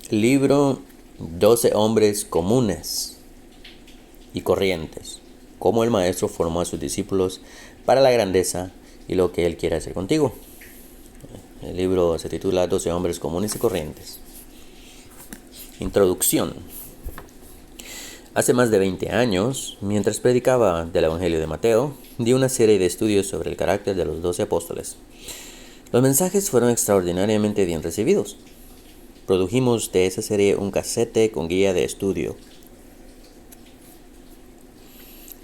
Libro 12 hombres comunes y corrientes. Cómo el maestro formó a sus discípulos para la grandeza y lo que él quiere hacer contigo. El libro se titula 12 hombres comunes y corrientes. Introducción. Hace más de 20 años, mientras predicaba del Evangelio de Mateo, di una serie de estudios sobre el carácter de los 12 apóstoles. Los mensajes fueron extraordinariamente bien recibidos. Produjimos de esa serie un casete con guía de estudio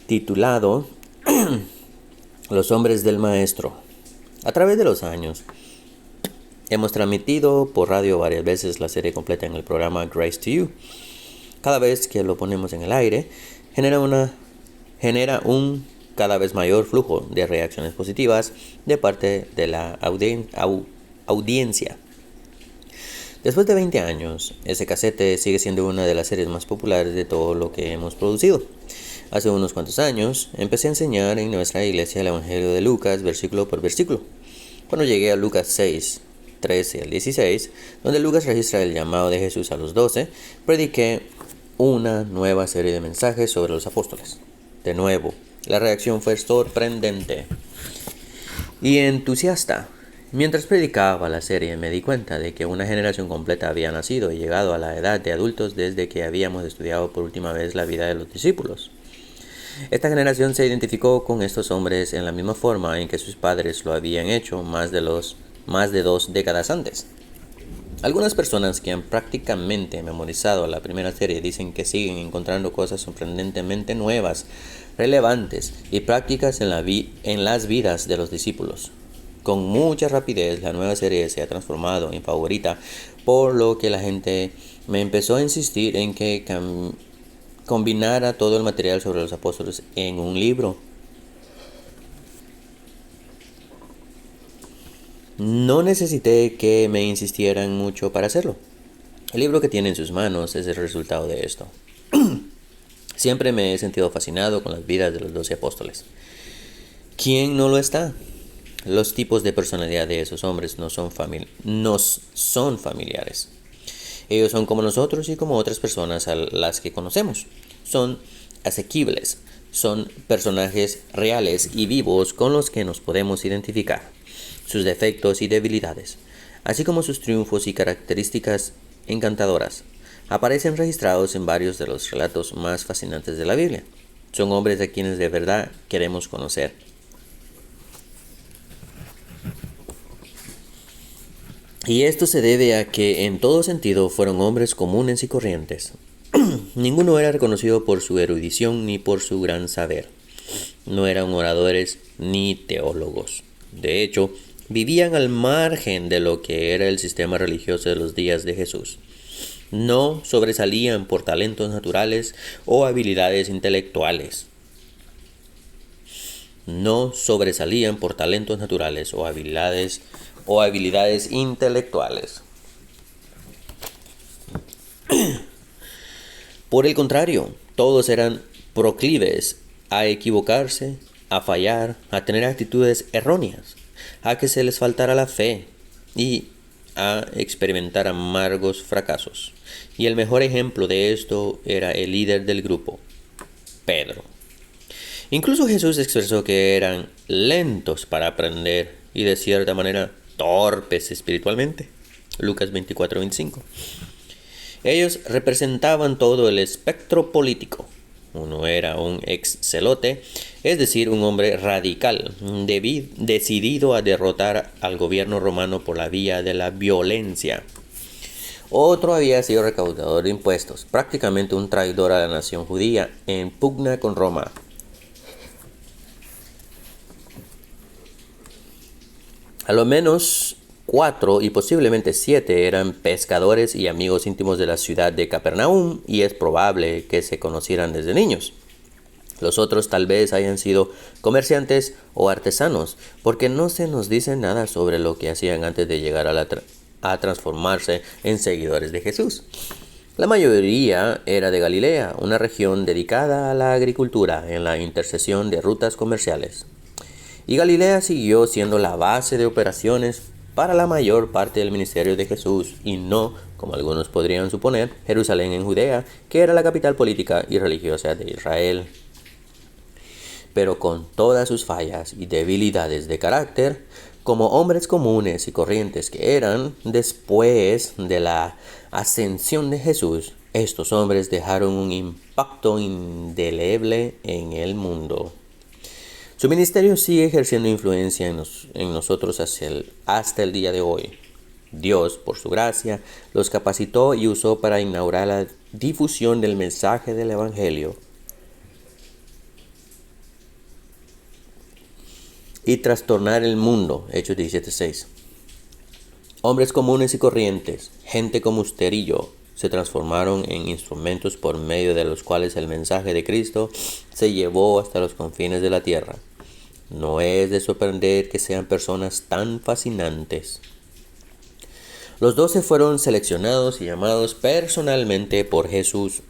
titulado Los hombres del maestro. A través de los años, hemos transmitido por radio varias veces la serie completa en el programa Grace to You. Cada vez que lo ponemos en el aire, genera un cada vez mayor flujo de reacciones positivas de parte de la audiencia. Después de 20 años, ese casete sigue siendo una de las series más populares de todo lo que hemos producido. Hace unos cuantos años, empecé a enseñar en nuestra iglesia el Evangelio de Lucas, versículo por versículo. Cuando llegué a Lucas 6, 13 al 16, donde Lucas registra el llamado de Jesús a los 12, prediqué una nueva serie de mensajes sobre los apóstoles. De nuevo, la reacción fue sorprendente y entusiasta. Mientras predicaba la serie, me di cuenta de que una generación completa había nacido y llegado a la edad de adultos desde que habíamos estudiado por última vez la vida de los discípulos. Esta generación se identificó con estos hombres en la misma forma en que sus padres lo habían hecho más de 2 décadas antes. Algunas personas que han prácticamente memorizado la primera serie dicen que siguen encontrando cosas sorprendentemente nuevas, relevantes y prácticas en las vidas de los discípulos. Con mucha rapidez, la nueva serie se ha transformado en favorita, por lo que la gente me empezó a insistir en que combinara todo el material sobre los apóstoles en un libro. No necesité que me insistieran mucho para hacerlo. El libro que tiene en sus manos es el resultado de esto. Siempre me he sentido fascinado con las vidas de los 12 apóstoles. ¿Quién no lo está? Los tipos de personalidad de esos hombres nos son familiares. Ellos son como nosotros y como otras personas a las que conocemos. Son asequibles, son personajes reales y vivos con los que nos podemos identificar. Sus defectos y debilidades, así como sus triunfos y características encantadoras, aparecen registrados en varios de los relatos más fascinantes de la Biblia. Son hombres a quienes de verdad queremos conocer. Y esto se debe a que en todo sentido fueron hombres comunes y corrientes. Ninguno era reconocido por su erudición ni por su gran saber. No eran oradores ni teólogos. De hecho, vivían al margen de lo que era el sistema religioso de los días de Jesús. No sobresalían por talentos naturales o habilidades intelectuales. No sobresalían por talentos naturales o habilidades intelectuales. Por el contrario, todos eran proclives a equivocarse, a fallar, a tener actitudes erróneas, a que se les faltara la fe y a experimentar amargos fracasos. Y el mejor ejemplo de esto era el líder del grupo, Pedro. Incluso Jesús expresó que eran lentos para aprender y de cierta manera torpes espiritualmente. Lucas 24:25. Ellos representaban todo el espectro político. Uno era un ex-celote, es decir, un hombre radical, decidido a derrotar al gobierno romano por la vía de la violencia. Otro había sido recaudador de impuestos, prácticamente un traidor a la nación judía, en pugna con Roma. A lo menos 4 y posiblemente 7 eran pescadores y amigos íntimos de la ciudad de Capernaum, y es probable que se conocieran desde niños. Los otros tal vez hayan sido comerciantes o artesanos, porque no se nos dice nada sobre lo que hacían antes de llegar a transformarse en seguidores de Jesús. La mayoría era de Galilea, una región dedicada a la agricultura en la intersección de rutas comerciales. Y Galilea siguió siendo la base de operaciones para la mayor parte del ministerio de Jesús y no, como algunos podrían suponer, Jerusalén en Judea, que era la capital política y religiosa de Israel. Pero con todas sus fallas y debilidades de carácter, como hombres comunes y corrientes que eran, después de la ascensión de Jesús, estos hombres dejaron un impacto indeleble en el mundo. Su ministerio sigue ejerciendo influencia en nosotros hasta el día de hoy. Dios, por su gracia, los capacitó y usó para inaugurar la difusión del mensaje del Evangelio y trastornar el mundo. Hechos 17:6. Hombres comunes y corrientes, gente como usted y yo, se transformaron en instrumentos por medio de los cuales el mensaje de Cristo se llevó hasta los confines de la tierra. No es de sorprender que sean personas tan fascinantes. Los 12 fueron seleccionados y llamados personalmente por Jesús.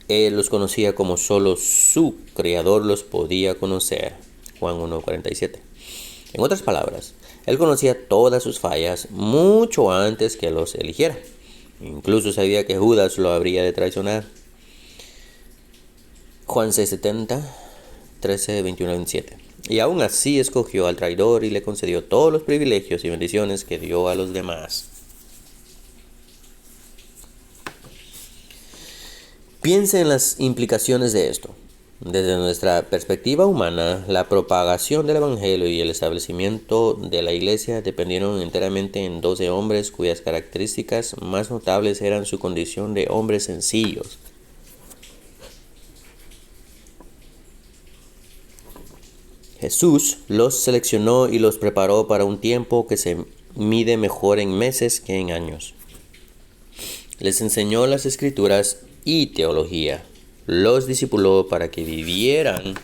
Él los conocía como solo su Creador los podía conocer. Juan 1:47. En otras palabras, Él conocía todas sus fallas mucho antes que los eligiera. Incluso sabía que Judas lo habría de traicionar. Juan 6:70, 13, 21 al 27. Y aún así escogió al traidor y le concedió todos los privilegios y bendiciones que dio a los demás. Piense en las implicaciones de esto. Desde nuestra perspectiva humana, la propagación del Evangelio y el establecimiento de la Iglesia dependieron enteramente en 12 hombres cuyas características más notables eran su condición de hombres sencillos. Jesús los seleccionó y los preparó para un tiempo que se mide mejor en meses que en años. Les enseñó las Escrituras y teología. Los discipuló para que vivieran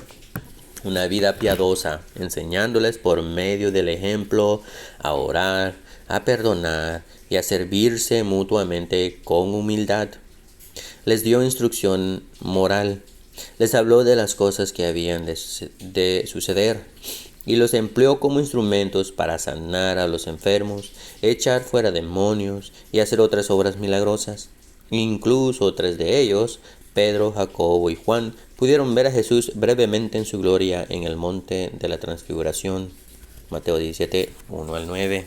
una vida piadosa, enseñándoles por medio del ejemplo a orar, a perdonar y a servirse mutuamente con humildad. Les dio instrucción moral. Les habló de las cosas que habían de suceder y los empleó como instrumentos para sanar a los enfermos, echar fuera demonios y hacer otras obras milagrosas. Incluso 3 de ellos, Pedro, Jacobo y Juan, pudieron ver a Jesús brevemente en su gloria en el monte de la transfiguración. Mateo 17, 1 al 9.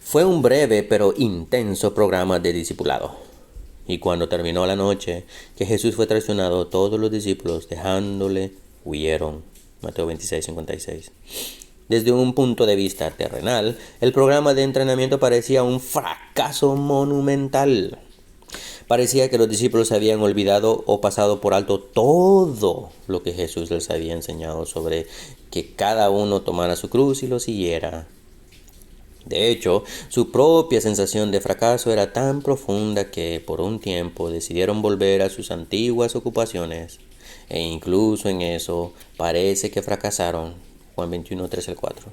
Fue un breve pero intenso programa de discipulado. Y cuando terminó la noche que Jesús fue traicionado, todos los discípulos, dejándole, huyeron. Mateo 26, 56. Desde un punto de vista terrenal, el programa de entrenamiento parecía un fracaso monumental. Parecía que los discípulos habían olvidado o pasado por alto todo lo que Jesús les había enseñado sobre que cada uno tomara su cruz y lo siguiera. De hecho, su propia sensación de fracaso era tan profunda que por un tiempo decidieron volver a sus antiguas ocupaciones. E incluso en eso parece que fracasaron. Juan 21, 3 al 4.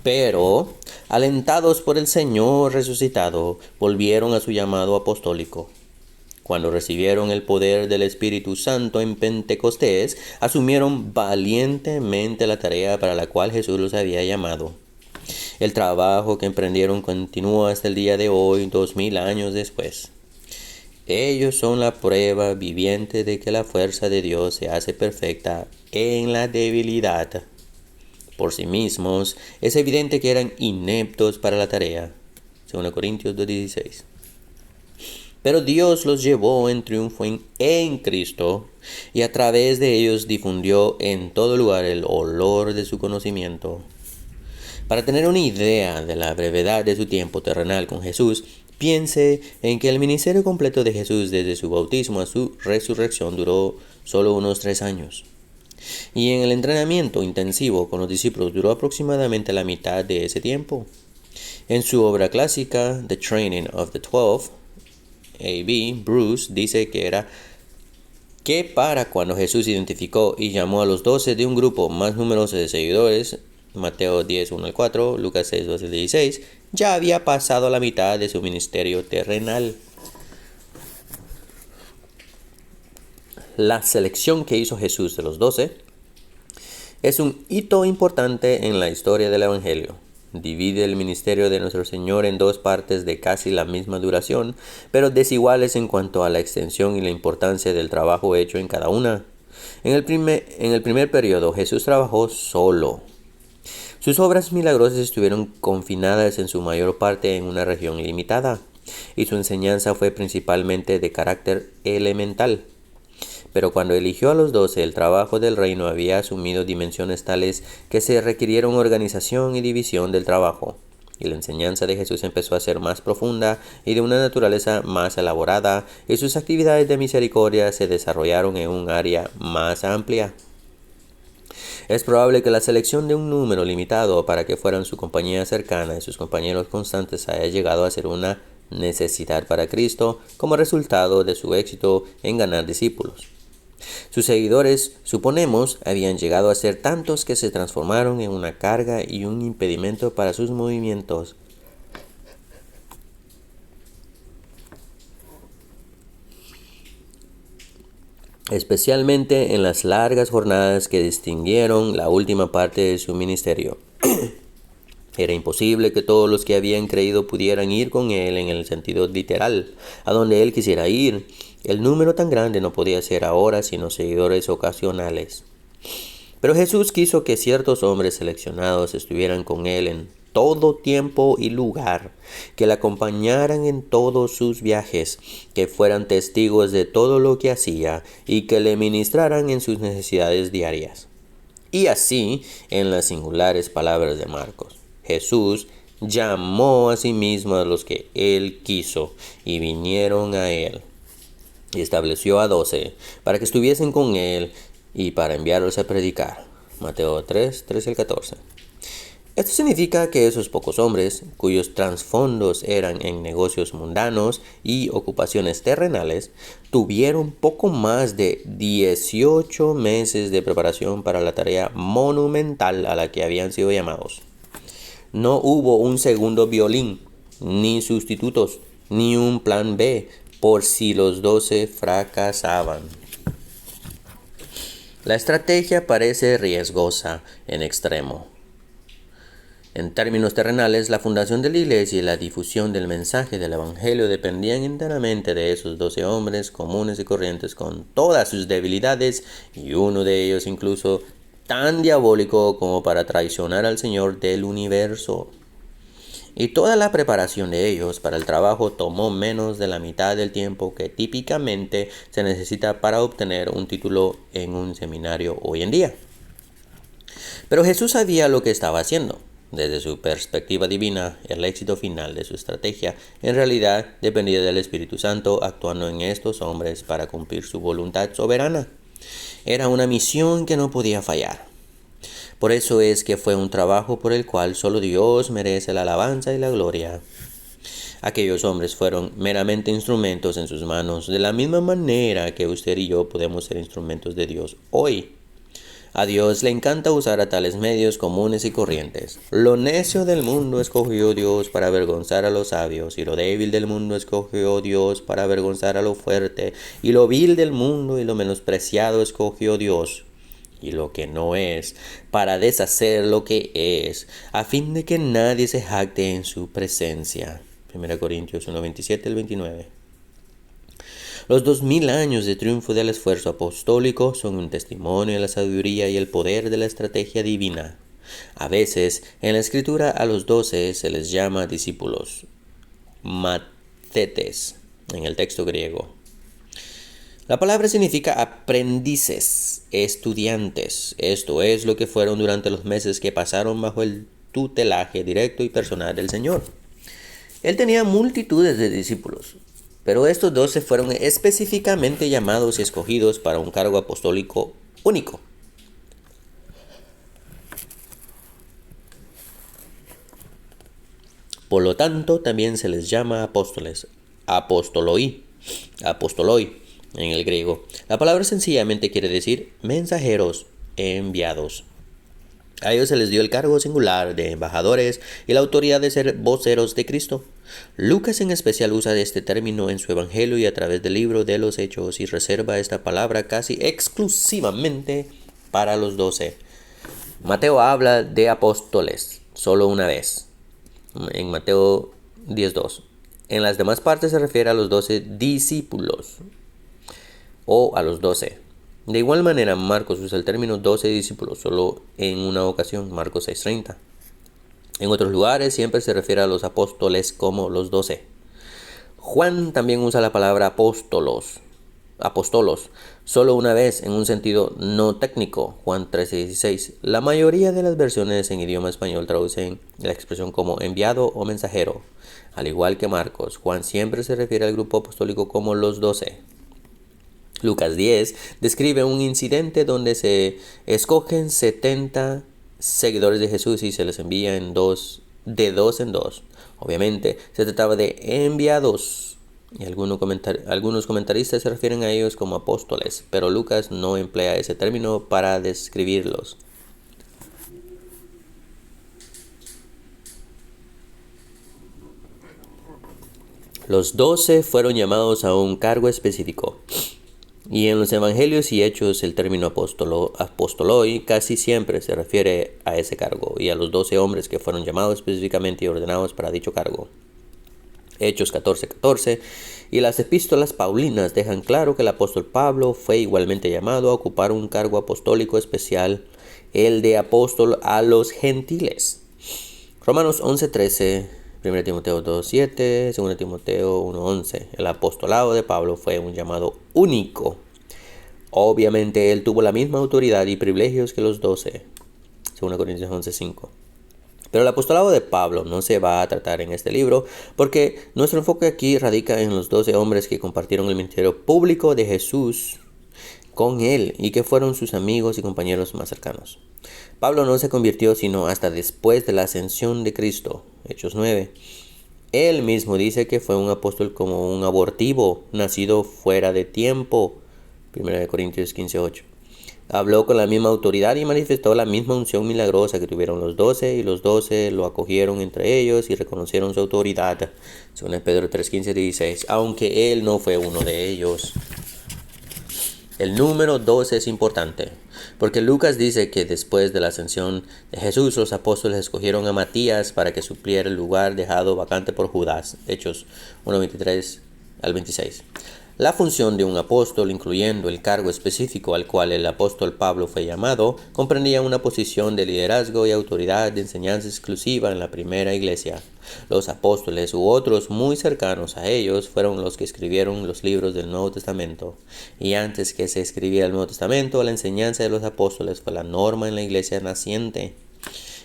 Pero, alentados por el Señor resucitado, volvieron a su llamado apostólico. Cuando recibieron el poder del Espíritu Santo en Pentecostés, asumieron valientemente la tarea para la cual Jesús los había llamado. El trabajo que emprendieron continúa hasta el día de hoy, 2000 años después. Ellos son la prueba viviente de que la fuerza de Dios se hace perfecta en la debilidad. Por sí mismos, es evidente que eran ineptos para la tarea. 2 Corintios 2:16. Pero Dios los llevó en triunfo en Cristo y a través de ellos difundió en todo lugar el olor de su conocimiento. Para tener una idea de la brevedad de su tiempo terrenal con Jesús, piense en que el ministerio completo de Jesús desde su bautismo a su resurrección duró solo unos 3 años. Y en el entrenamiento intensivo con los discípulos duró aproximadamente la mitad de ese tiempo. En su obra clásica, The Training of the 12, A.B. Bruce dice que para cuando Jesús identificó y llamó a los 12 de un grupo más numeroso de seguidores, Mateo 10, 1 al 4, Lucas 6, 12 al 16, ya había pasado la mitad de su ministerio terrenal. La selección que hizo Jesús de los 12 Es un hito importante en la historia del Evangelio. Divide el ministerio de nuestro Señor en dos partes de casi la misma duración, pero desiguales en cuanto a la extensión y la importancia del trabajo hecho en cada una. En el primer periodo, Jesús trabajó solo. Sus obras milagrosas estuvieron confinadas en su mayor parte en una región limitada, y su enseñanza fue principalmente de carácter elemental. Pero cuando eligió a los 12, el trabajo del reino había asumido dimensiones tales que se requirieron organización y división del trabajo, y la enseñanza de Jesús empezó a ser más profunda y de una naturaleza más elaborada, y sus actividades de misericordia se desarrollaron en un área más amplia. Es probable que la selección de un número limitado para que fueran su compañía cercana y sus compañeros constantes haya llegado a ser una necesidad para Cristo como resultado de su éxito en ganar discípulos. Sus seguidores, suponemos, habían llegado a ser tantos que se transformaron en una carga y un impedimento para sus movimientos. Especialmente en las largas jornadas que distinguieron la última parte de su ministerio. Era imposible que todos los que habían creído pudieran ir con él en el sentido literal, a donde él quisiera ir. El número tan grande no podía ser ahora sino seguidores ocasionales. Pero Jesús quiso que ciertos hombres seleccionados estuvieran con él en todo tiempo y lugar, que le acompañaran en todos sus viajes, que fueran testigos de todo lo que hacía y que le ministraran en sus necesidades diarias. Y así, en las singulares palabras de Marcos, Jesús llamó a sí mismo a los que él quiso y vinieron a él. Y estableció a 12 para que estuviesen con él y para enviarlos a predicar. Mateo 3, 13 al 14. Esto significa que esos pocos hombres, cuyos trasfondos eran en negocios mundanos y ocupaciones terrenales, tuvieron poco más de 18 meses de preparación para la tarea monumental a la que habían sido llamados. No hubo un segundo violín, ni sustitutos, ni un plan B, por si los 12 fracasaban. La estrategia parece riesgosa en extremo. En términos terrenales, la fundación de la iglesia y la difusión del mensaje del evangelio dependían enteramente de esos 12 hombres comunes y corrientes con todas sus debilidades, y uno de ellos incluso tan diabólico como para traicionar al Señor del universo. Y toda la preparación de ellos para el trabajo tomó menos de la mitad del tiempo que típicamente se necesita para obtener un título en un seminario hoy en día. Pero Jesús sabía lo que estaba haciendo. Desde su perspectiva divina, el éxito final de su estrategia en realidad dependía del Espíritu Santo actuando en estos hombres para cumplir su voluntad soberana. Era una misión que no podía fallar. Por eso es que fue un trabajo por el cual solo Dios merece la alabanza y la gloria. Aquellos hombres fueron meramente instrumentos en sus manos, de la misma manera que usted y yo podemos ser instrumentos de Dios hoy. A Dios le encanta usar a tales medios comunes y corrientes. Lo necio del mundo escogió Dios para avergonzar a los sabios, y lo débil del mundo escogió Dios para avergonzar a lo fuerte, y lo vil del mundo y lo menospreciado escogió Dios, y lo que no es, para deshacer lo que es, a fin de que nadie se jacte en su presencia. 1 Corintios 1, 27 al 29. Los 2000 años de triunfo del esfuerzo apostólico son un testimonio de la sabiduría y el poder de la estrategia divina. A veces, en la escritura a los 12 se les llama discípulos, matetes, en el texto griego. La palabra significa aprendices, estudiantes. Esto es lo que fueron durante los meses que pasaron bajo el tutelaje directo y personal del Señor. Él tenía multitudes de discípulos, pero estos 12 fueron específicamente llamados y escogidos para un cargo apostólico único. Por lo tanto, también se les llama apóstoles, apostoloi en el griego. La palabra sencillamente quiere decir mensajeros enviados. A ellos se les dio el cargo singular de embajadores y la autoridad de ser voceros de Cristo. Lucas en especial usa este término en su evangelio y a través del libro de los Hechos, y reserva esta palabra casi exclusivamente para los 12. Mateo habla de apóstoles solo una vez, en Mateo 10:2. En las demás partes se refiere a los 12 discípulos o a los 12. De igual manera, Marcos usa el término 12 discípulos solo en una ocasión, Marcos 6:30. En otros lugares siempre se refiere a los apóstoles como los 12. Juan también usa la palabra apóstolos, solo una vez en un sentido no técnico, Juan 13:16. La mayoría de las versiones en idioma español traducen la expresión como enviado o mensajero. Al igual que Marcos, Juan siempre se refiere al grupo apostólico como los 12. Lucas 10 describe un incidente donde se escogen 70 seguidores de Jesús y se les envía de dos en dos. Obviamente se trataba de enviados y algunos comentaristas se refieren a ellos como apóstoles, pero Lucas no emplea ese término para describirlos. Los 12 fueron llamados a un cargo específico. Y en los evangelios y hechos el término apostoloi casi siempre se refiere a ese cargo y a los 12 hombres que fueron llamados específicamente y ordenados para dicho cargo. Hechos 14:14 y las epístolas paulinas dejan claro que el apóstol Pablo fue igualmente llamado a ocupar un cargo apostólico especial, el de apóstol a los gentiles. Romanos 11:13, 1 Timoteo 2:7, 2 Timoteo 1:11. El apostolado de Pablo fue un llamado único. Obviamente él tuvo la misma autoridad y privilegios que los 12, 2 Corintios 11:5. Pero el apostolado de Pablo no se va a tratar en este libro porque nuestro enfoque aquí radica en los 12 hombres que compartieron el ministerio público de Jesús con él y que fueron sus amigos y compañeros más cercanos. Pablo no se convirtió sino hasta después de la ascensión de Cristo, Hechos 9. Él mismo dice que fue un apóstol como un abortivo, nacido fuera de tiempo, 1 Corintios 15:8. Habló con la misma autoridad y manifestó la misma unción milagrosa que tuvieron los 12, y los 12 lo acogieron entre ellos y reconocieron su autoridad, según Pedro 3:15-16, aunque él no fue uno de ellos. El número 12 es importante, porque Lucas dice que después de la ascensión de Jesús, los apóstoles escogieron a Matías para que supliera el lugar dejado vacante por Judas, Hechos 1:23-26. La función de un apóstol, incluyendo el cargo específico al cual el apóstol Pablo fue llamado, comprendía una posición de liderazgo y autoridad de enseñanza exclusiva en la primera iglesia. Los apóstoles u otros muy cercanos a ellos fueron los que escribieron los libros del Nuevo Testamento. Y antes que se escribiera el Nuevo Testamento, la enseñanza de los apóstoles fue la norma en la iglesia naciente.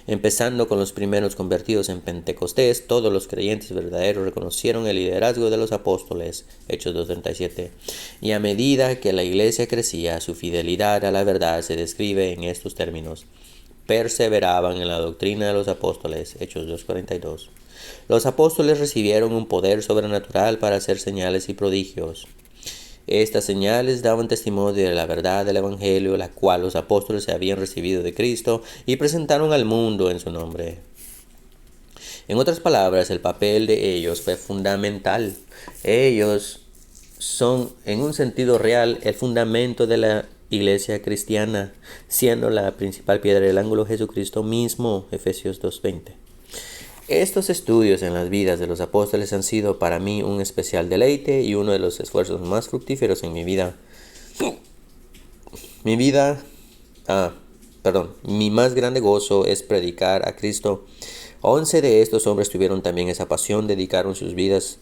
Empezando con los primeros convertidos en Pentecostés, todos los creyentes verdaderos reconocieron el liderazgo de los apóstoles, Hechos 2:37. Y a medida que la iglesia crecía, su fidelidad a la verdad se describe en estos términos. Perseveraban en la doctrina de los apóstoles, Hechos 2:42. Los apóstoles recibieron un poder sobrenatural para hacer señales y prodigios. Estas señales daban testimonio de la verdad del Evangelio, la cual los apóstoles habían recibido de Cristo y presentaron al mundo en su nombre. En otras palabras, el papel de ellos fue fundamental. Ellos son, en un sentido real, el fundamento de la iglesia cristiana, siendo la principal piedra del ángulo Jesucristo mismo, Efesios 2:20. Estos estudios en las vidas de los apóstoles han sido para mí un especial deleite y uno de los esfuerzos más fructíferos en mi vida. Mi más grande gozo es predicar a Cristo. 11 de estos hombres tuvieron también esa pasión, dedicaron sus vidas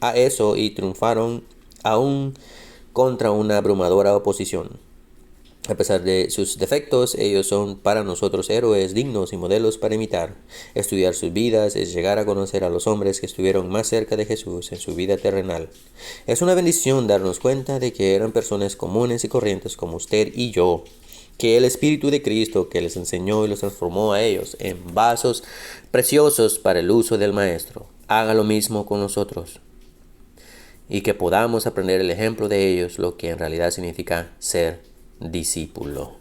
a eso y triunfaron aún contra una abrumadora oposición. A pesar de sus defectos, ellos son para nosotros héroes dignos y modelos para imitar. Estudiar sus vidas es llegar a conocer a los hombres que estuvieron más cerca de Jesús en su vida terrenal. Es una bendición darnos cuenta de que eran personas comunes y corrientes como usted y yo, que el Espíritu de Cristo que les enseñó y los transformó a ellos en vasos preciosos para el uso del Maestro, haga lo mismo con nosotros. Y que podamos aprender el ejemplo de ellos, lo que en realidad significa ser discípulo.